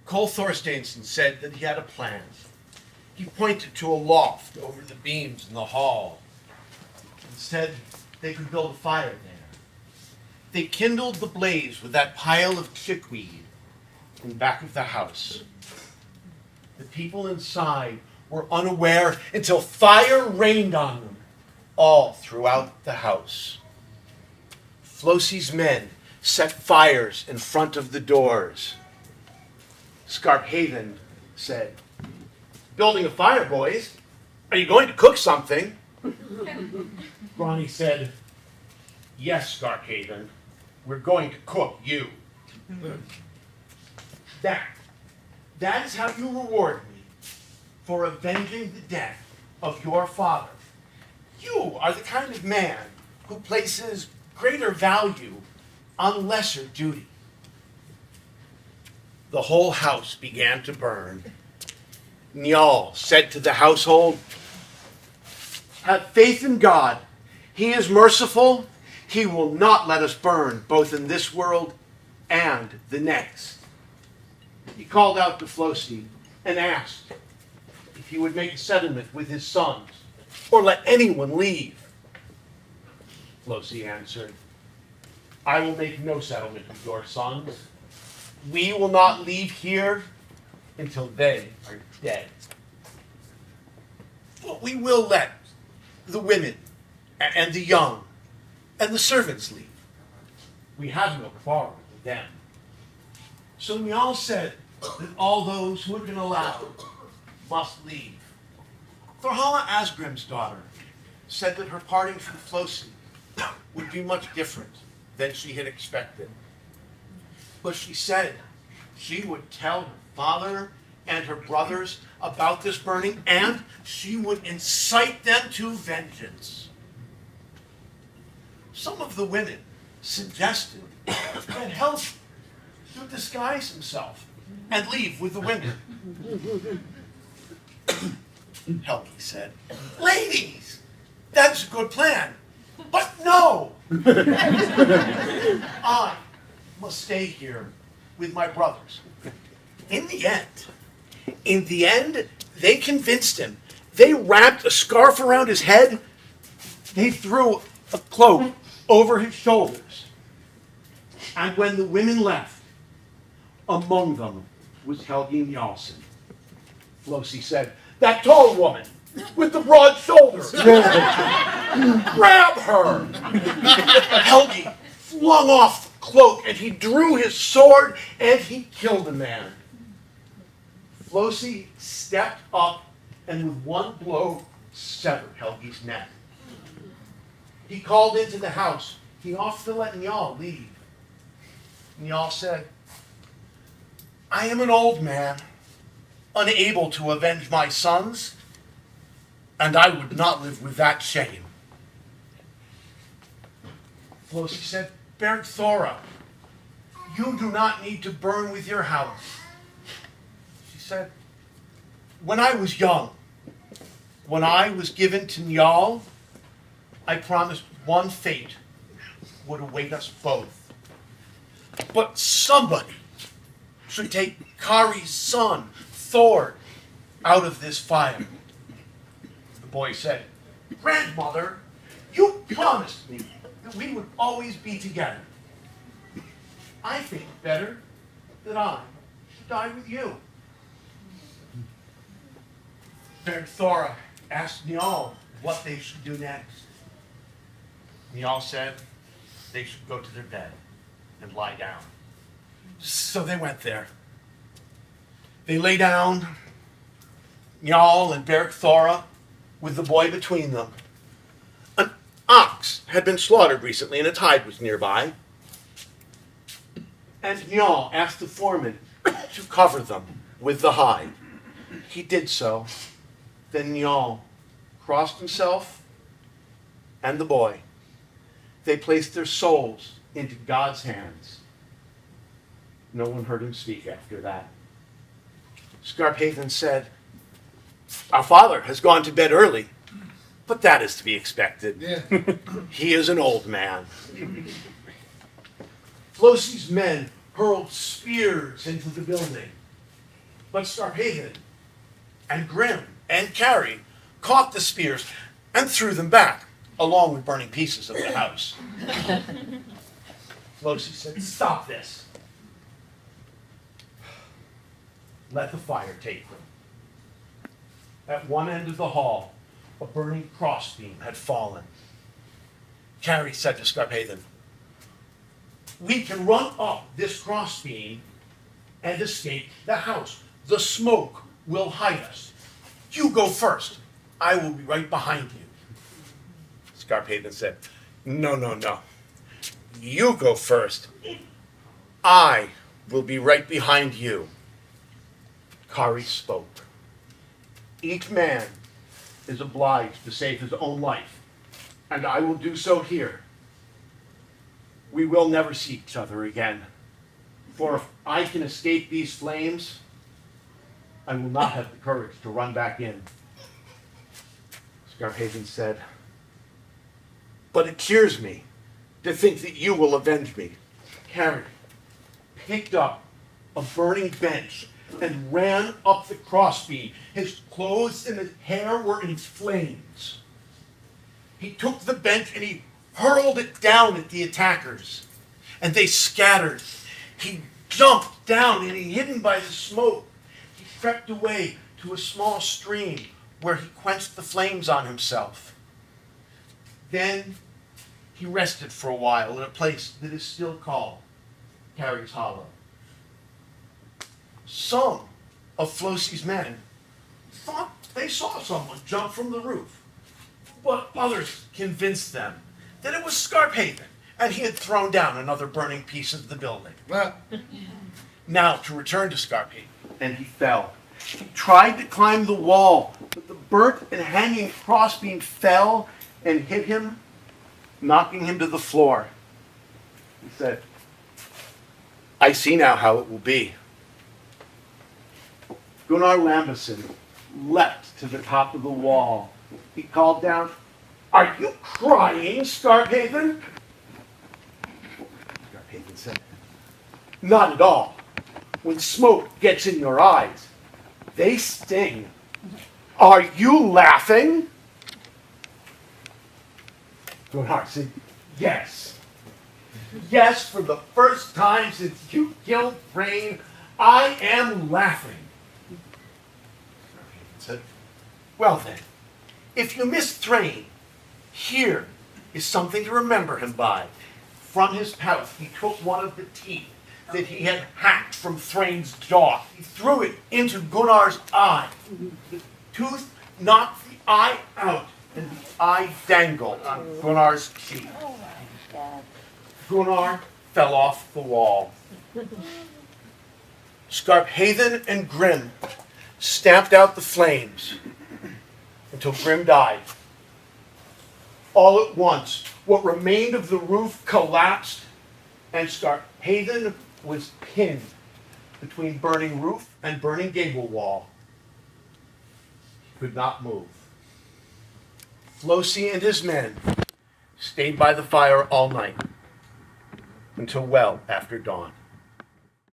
Cole Thorsteinson said that he had a plan. He pointed to a loft over the beams in the hall and said they could build a fire there. They kindled the blaze with that pile of chickweed in the back of the house. The people inside were unaware until fire rained on them all throughout the house. Flosie's men set fires in front of the doors. Scarphaven said, "Building a fire, boys. Are you going to cook something?" Barony said, "Yes, Scarphaven. We're going to cook you." That is how you reward me for avenging the death of your father. You are the kind of man who places greater value on lesser duty. The whole house began to burn. Njal said to the household, "Have faith in God. He is merciful. He will not let us burn, both in this world and the next." He called out to Flosi and asked if he would make a settlement with his sons or let anyone leave. Flosi answered, "I will make no settlement with your sons. We will not leave here until they are dead. But we will let the women and the young and the servants leave. We have no quarrel with them." So Njal said that all those who had been allowed must leave. Thorhala Asgrim's daughter said that her parting from Flosi would be much different than she had expected. But she said she would tell her father and her brothers about this burning, and she would incite them to vengeance. Some of the women suggested that Helgi should disguise himself and leave with the women. Helgi said, "Ladies, that's a good plan, but no! I must stay here with my brothers." In the end, they convinced him. They wrapped a scarf around his head. They threw a cloak over his shoulders. And when the women left, among them was Helgi Njalsson. Flosi said, "That tall woman with the broad shoulders. Grab her!" Helgi flung off the cloak and he drew his sword and he killed a man. Flosi stepped up and with one blow severed Helgi's neck. He called into the house. He offered to let Njal leave. Njal said, "I am an old man, unable to avenge my sons, and I would not live with that shame." Flosi said, "Bergthora, you do not need to burn with your house." She said, "When I was young, when I was given to Njal, I promised one fate would await us both. But somebody should take Kari's son, Thor, out of this fire." The boy said, "Grandmother, you promised me that we would always be together. I think it better that I should die with you." Bergthora asked Njal what they should do next. Njal said they should go to their bed and lie down. So they went there. They lay down, Njal and Bergthora, with the boy between them. An ox had been slaughtered recently and its hide was nearby. And Njal asked the foreman to cover them with the hide. He did so. Then Njal crossed himself and the boy. They placed their souls into God's hands. No one heard him speak after that. Scarphaven said, "Our father has gone to bed early, but that is to be expected. Yeah. He is an old man." Flosi's men hurled spears into the building. But Scarphaven and Grim and Carrie caught the spears and threw them back, along with burning pieces of the house. Flosi said, "Stop this. Let the fire take them." At one end of the hall, a burning crossbeam had fallen. Carrie said to Scarphaven, "We can run up this crossbeam and escape the house. The smoke will hide us. You go first. I will be right behind you." Scarphaven said, No. You go first. I will be right behind you." Kari spoke. "Each man is obliged to save his own life, and I will do so here. We will never see each other again, for if I can escape these flames, I will not have the courage to run back in." Scarphaven said, "But it cheers me to think that you will avenge me." Carrie picked up a burning bench and ran up the crossbeam. His clothes and his hair were in flames. He took the bench and he hurled it down at the attackers, and they scattered. He jumped down and he hidden by the smoke. He crept away to a small stream where he quenched the flames on himself. Then he rested for a while in a place that is still called Carrie's Hollow. Some of Flosie's men thought they saw someone jump from the roof, but others convinced them that it was Scarphaven, and he had thrown down another burning piece of the building. Now to return to Scarphaven, and he fell. He tried to climb the wall, but the burnt and hanging crossbeam fell and hit him, knocking him to the floor. He said, "I see now how it will be." Gunnar Lambeson leapt to the top of the wall. He called down, "Are you crying, Scarphaven?" Scarphaven said, "Not at all. When smoke gets in your eyes, they sting. Are you laughing?" Gunnar said, "Yes. Yes, for the first time since you killed Thrain, I am laughing." Scarphaven said, "Well then, if you miss Thrain, here is something to remember him by." From his pouch, he took one of the teeth that he had hacked from Thrain's jaw. He threw it into Gunnar's eye. The tooth knocked the eye out, and the eye dangled on Gunnar's cheek. Gunnar fell off the wall. Scarphaven and Grim stamped out the flames until Grim died. All at once, what remained of the roof collapsed, and Scarphaven was pinned between burning roof and burning gable wall. He could not move. Flosi and his men stayed by the fire all night until well after dawn.